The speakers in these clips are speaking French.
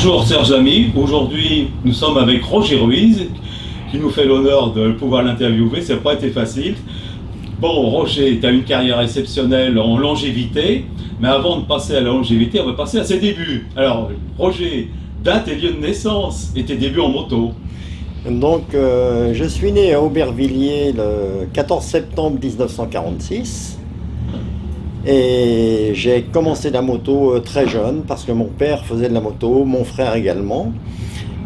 Bonjour chers amis, aujourd'hui nous sommes avec Roger Ruiz qui nous fait l'honneur de pouvoir l'interviewer, ça n'a pas été facile. Bon Roger, tu as une carrière exceptionnelle en longévité, mais avant de passer à la longévité, on va passer à ses débuts. Alors Roger, date et lieu de naissance et tes débuts en moto. Donc, je suis né à Aubervilliers le 14 septembre 1946 et j'ai commencé la moto très jeune parce que mon père faisait de la moto, mon frère également.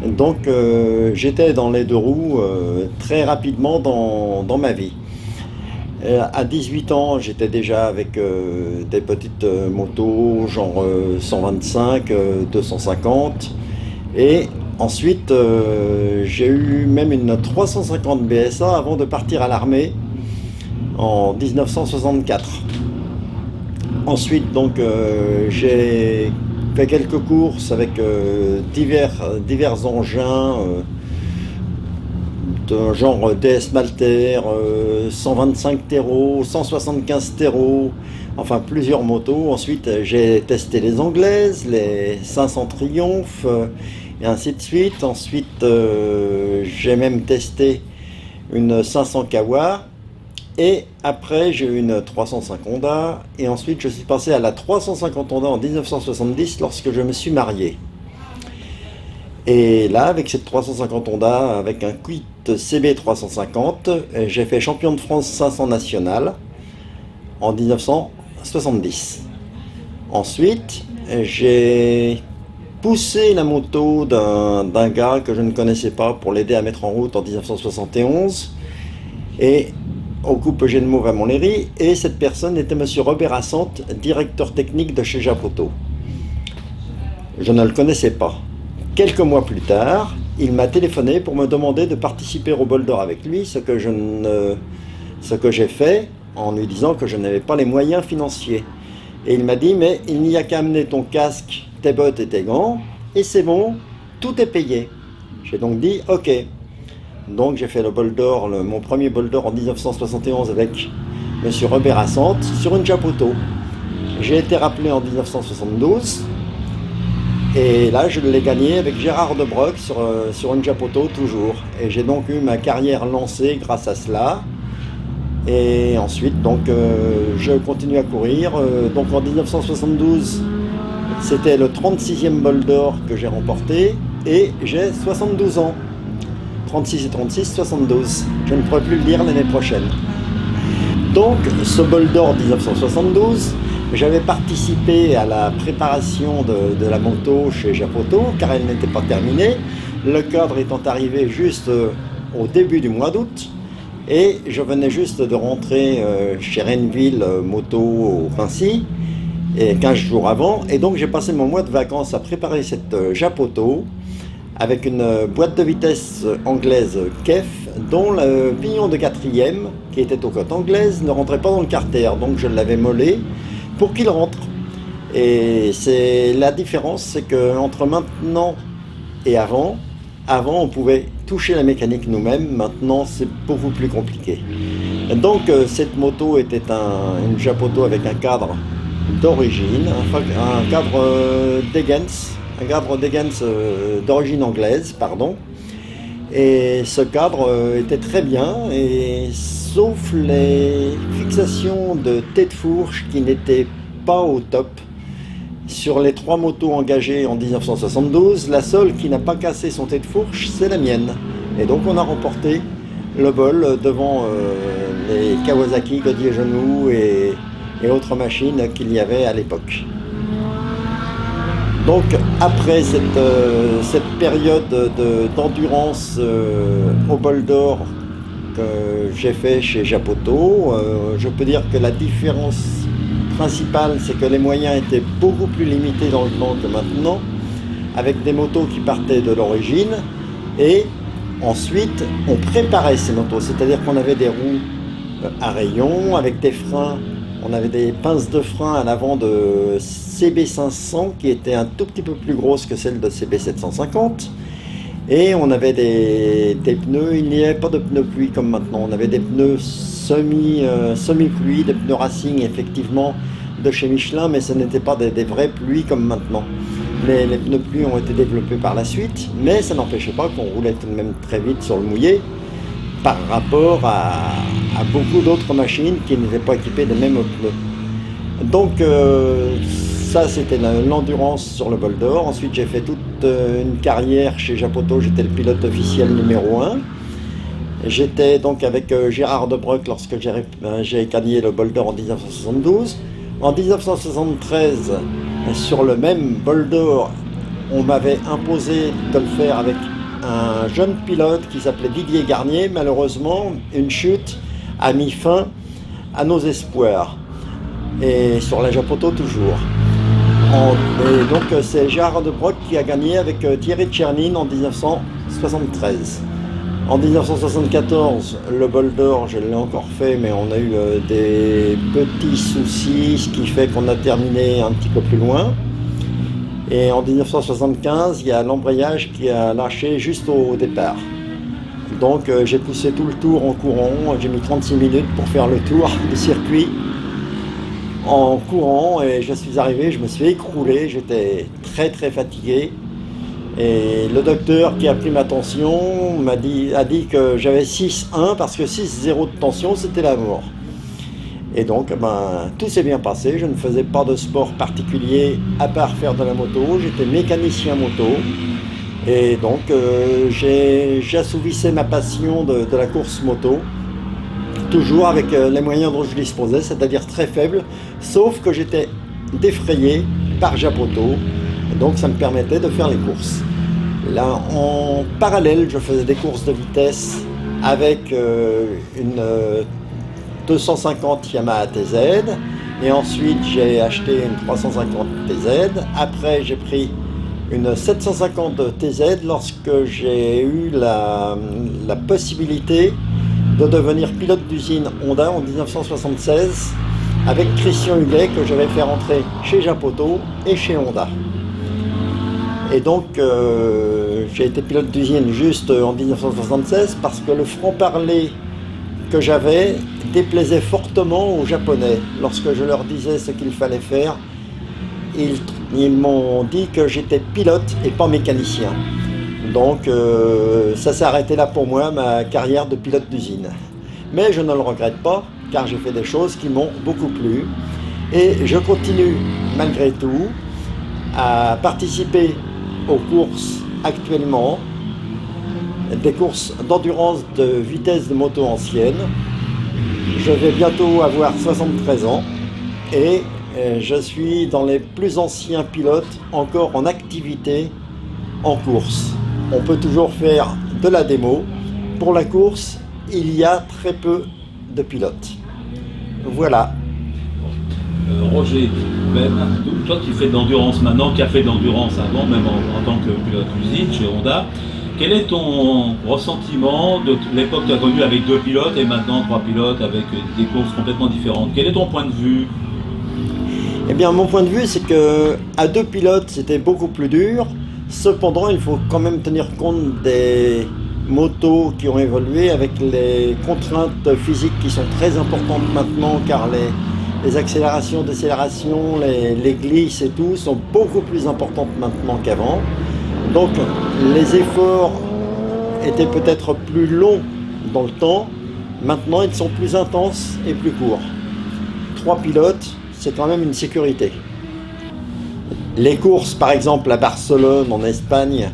Donc, j'étais dans les deux roues très rapidement dans ma vie. À 18 ans, j'étais déjà avec des petites motos genre 125, 250 et ensuite, j'ai eu même une 350 BSA avant de partir à l'armée en 1964. Ensuite, donc, j'ai fait quelques courses avec divers engins de genre DS Malter, 125 Tero, 175 Tero, enfin plusieurs motos. Ensuite, j'ai testé les anglaises, les 500 Triumph, et ainsi de suite. Ensuite, j'ai même testé une 500 Kawa. Et après, j'ai eu une 305 Honda. Et ensuite, je suis passé à la 350 Honda en 1970 lorsque je me suis marié. Et là, avec cette 350 Honda, avec un kit CB 350, j'ai fait champion de France 500 national en 1970. Ensuite, j'ai poussé la moto d'un gars que je ne connaissais pas pour l'aider à mettre en route en 1971 et au coupe Eugène Mauve à Montlhéry, et cette personne était monsieur Robert Assante, directeur technique de chez Japoto. Je ne le connaissais pas. Quelques mois plus tard, il m'a téléphoné pour me demander de participer au bol d'or avec lui, ce que j'ai fait en lui disant que je n'avais pas les moyens financiers. Et il m'a dit, mais il n'y a qu'à amener ton casque, tes bottes et tes gants, et c'est bon, tout est payé. J'ai donc dit, ok. Donc j'ai fait le bol d'or, mon premier bol d'or en 1971 avec monsieur Robert Assante sur une Japoto. J'ai été rappelé en 1972, et là je l'ai gagné avec Gérard De Broc sur une Japoto toujours. Et j'ai donc eu ma carrière lancée grâce à cela. Et ensuite, donc, je continue à courir. Donc en 1972, c'était le 36e bol d'or que j'ai remporté et j'ai 72 ans. 36 et 36, 72. Je ne pourrai plus le dire l'année prochaine. Donc, ce bol d'or 1972, j'avais participé à la préparation de la moto chez Japoto, car elle n'était pas terminée. Le cadre étant arrivé juste au début du mois d'août. Et je venais juste de rentrer chez Renville Moto au Vinci, et 15 jours avant. Et donc j'ai passé mon mois de vacances à préparer cette Japoto avec une boîte de vitesse anglaise KEF, dont le pignon de quatrième, qui était aux côtes anglaises, ne rentrait pas dans le carter. Donc je l'avais mollé pour qu'il rentre. Et c'est la différence, c'est qu'entre maintenant et avant, on pouvait toucher la mécanique nous-mêmes, maintenant c'est beaucoup plus compliqué. Donc cette moto était une Japoto avec un cadre d'origine, un cadre Degens d'origine anglaise, pardon. Et ce cadre était très bien, et sauf les fixations de tête fourche qui n'étaient pas au top. Sur les 3 motos engagées en 1972, la seule qui n'a pas cassé son tête fourche, c'est la mienne. Et donc on a remporté le vol devant les Kawasaki, Godier Genoux et autres machines qu'il y avait à l'époque. Donc après cette période d'endurance au bol d'or que j'ai fait chez Japoto, je peux dire que la différence principale, c'est que les moyens étaient beaucoup plus limités dans le temps que maintenant, avec des motos qui partaient de l'origine, et ensuite on préparait ces motos, c'est-à-dire qu'on avait des roues à rayons avec des freins, on avait des pinces de frein à l'avant de CB500 qui étaient un tout petit peu plus grosses que celles de CB750, et on avait des pneus, il n'y avait pas de pneus pluie comme maintenant, on avait des pneus semi-pluie, des pneus racing effectivement de chez Michelin, mais ce n'était pas des vraies pluies comme maintenant. Les pneus pluie ont été développés par la suite, mais ça n'empêchait pas qu'on roulait tout de même très vite sur le mouillé par rapport à beaucoup d'autres machines qui n'étaient pas équipées des mêmes pneus. Donc ça c'était l'endurance sur le bol d'or. Ensuite j'ai fait toute une carrière chez Japoto, j'étais le pilote officiel numéro 1. J'étais donc avec Gérard Debreuck lorsque j'ai gagné le bol d'or en 1972. En 1973, sur le même bol d'or, on m'avait imposé de le faire avec un jeune pilote qui s'appelait Didier Garnier. Malheureusement, une chute a mis fin à nos espoirs. Et sur la Japoto toujours. Et donc c'est Gérard Debreuck qui a gagné avec Thierry Tchernin en 1973. En 1974, le bol d'or, je l'ai encore fait, mais on a eu des petits soucis, ce qui fait qu'on a terminé un petit peu plus loin. Et en 1975, il y a l'embrayage qui a lâché juste au départ. Donc j'ai poussé tout le tour en courant, j'ai mis 36 minutes pour faire le tour du circuit en courant et je suis arrivé, je me suis écroulé, j'étais très très fatigué. Et le docteur qui a pris ma tension a dit que j'avais 6,1 parce que 6,0 de tension c'était la mort. Et donc tout s'est bien passé, je ne faisais pas de sport particulier à part faire de la moto, j'étais mécanicien moto. Et donc j'assouvissais ma passion de la course moto, toujours avec les moyens dont je disposais, c'est-à-dire très faibles, sauf que j'étais défrayé par Japoto, donc ça me permettait de faire les courses. Là, en parallèle, je faisais des courses de vitesse avec une 250 Yamaha TZ, et ensuite j'ai acheté une 350 TZ. Après, j'ai pris une 750 TZ lorsque j'ai eu la possibilité de devenir pilote d'usine Honda en 1976 avec Christian Huguet que j'avais fait rentrer chez Japoto et chez Honda. Et donc j'ai été pilote d'usine juste en 1976 parce que le franc-parler que j'avais déplaisait fortement aux Japonais. Lorsque je leur disais ce qu'il fallait faire, ils m'ont dit que j'étais pilote et pas mécanicien. Donc ça s'est arrêté là pour moi, ma carrière de pilote d'usine. Mais je ne le regrette pas, car j'ai fait des choses qui m'ont beaucoup plu. Et je continue, malgré tout, à participer aux courses actuellement, des courses d'endurance de vitesse de moto ancienne. Je vais bientôt avoir 73 ans et je suis dans les plus anciens pilotes encore en activité en course. On peut toujours faire de la démo. Pour la course, il y a très peu de pilotes. Voilà. Roger, toi qui fais de l'endurance maintenant, qui a fait de l'endurance avant, même en tant que pilote d'usine chez Honda, quel est ton ressentiment de l'époque que tu as connue avec 2 pilotes et maintenant 3 pilotes avec des courses complètement différentes? Quel est ton point de vue? Eh bien, mon point de vue, c'est que à 2 pilotes, c'était beaucoup plus dur. Cependant, il faut quand même tenir compte des motos qui ont évolué avec les contraintes physiques qui sont très importantes maintenant, car les accélérations, décélérations, les glisses et tout sont beaucoup plus importantes maintenant qu'avant. Donc les efforts étaient peut-être plus longs dans le temps, maintenant ils sont plus intenses et plus courts. 3 pilotes, c'est quand même une sécurité. Les courses par exemple à Barcelone en Espagne,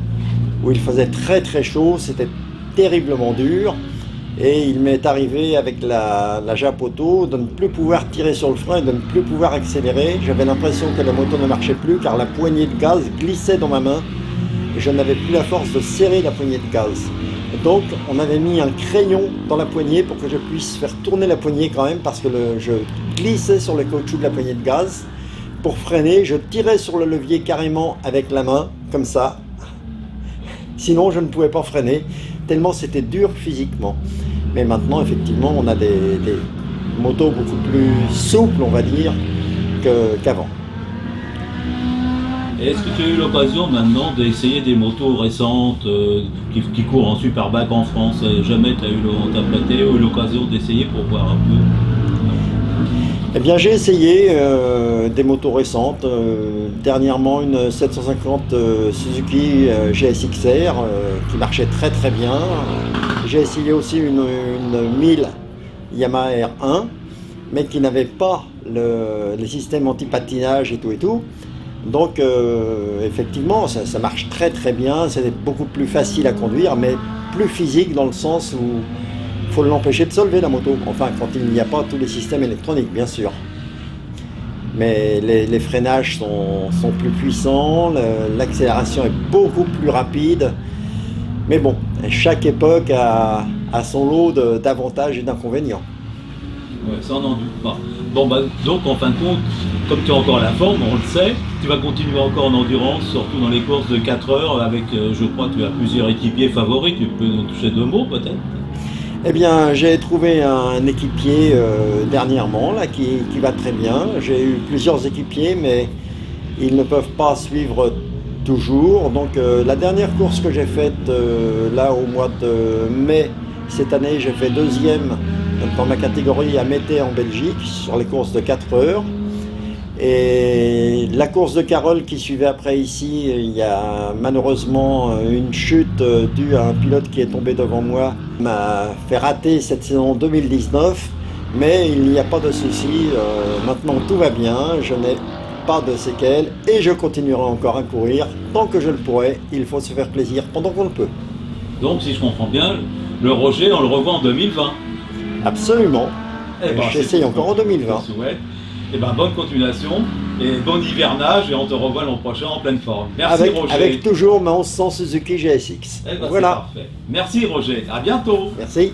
où il faisait très très chaud, c'était terriblement dur. Et il m'est arrivé avec la Japoto de ne plus pouvoir tirer sur le frein et de ne plus pouvoir accélérer. J'avais l'impression que la moto ne marchait plus car la poignée de gaz glissait dans ma main et je n'avais plus la force de serrer la poignée de gaz. Donc on avait mis un crayon dans la poignée pour que je puisse faire tourner la poignée quand même parce que je glissais sur le caoutchouc de la poignée de gaz. Pour freiner, je tirais sur le levier carrément avec la main, comme ça. Sinon je ne pouvais pas freiner, tellement c'était dur physiquement. Mais maintenant, effectivement, on a des motos beaucoup plus souples, on va dire, qu'avant. Est-ce que tu as eu l'occasion maintenant d'essayer des motos récentes qui courent en superbike en France? Jamais tu as eu l'occasion d'essayer pour voir un peu? Eh bien, j'ai essayé des motos récentes. Dernièrement, une 750 Suzuki GSX-R qui marchait très très bien. J'ai essayé aussi une 1000 Yamaha R1, mais qui n'avait pas les systèmes anti-patinage et tout et tout. Donc, effectivement, ça marche très très bien. C'est beaucoup plus facile à conduire, mais plus physique dans le sens où il faut l'empêcher de se lever la moto, enfin quand il n'y a pas tous les systèmes électroniques bien sûr. Mais les freinages sont plus puissants, l'accélération est beaucoup plus rapide. Mais bon, chaque époque a son lot d'avantages et d'inconvénients. Ouais, ça on n'en doute pas. Bon, bah, donc en fin de compte, comme tu as encore la forme, on le sait, tu vas continuer encore en endurance, surtout dans les courses de 4 heures, avec, je crois, tu as plusieurs équipiers favoris, tu peux nous toucher 2 mots peut-être? Eh bien, j'ai trouvé un équipier dernièrement là, qui va très bien. J'ai eu plusieurs équipiers, mais ils ne peuvent pas suivre toujours. Donc, la dernière course que j'ai faite là au mois de mai cette année, j'ai fait deuxième dans ma catégorie à Mété en Belgique sur les courses de 4 heures. Et la course de Carole qui suivait après ici, il y a malheureusement une chute due à un pilote qui est tombé devant moi, m'a fait rater cette saison 2019, mais il n'y a pas de souci, maintenant tout va bien, je n'ai pas de séquelles et je continuerai encore à courir tant que je le pourrai. Il faut se faire plaisir pendant qu'on le peut. Donc si je comprends bien, le Roger on le revoit en 2020. Absolument, j'essaye encore en 2020. Et ben, bonne continuation et bon hivernage et on te revoit l'an prochain en pleine forme. Merci Roger. Avec toujours ma 1100 Suzuki GSX. Eh ben, voilà. C'est parfait. Merci Roger, à bientôt. Merci.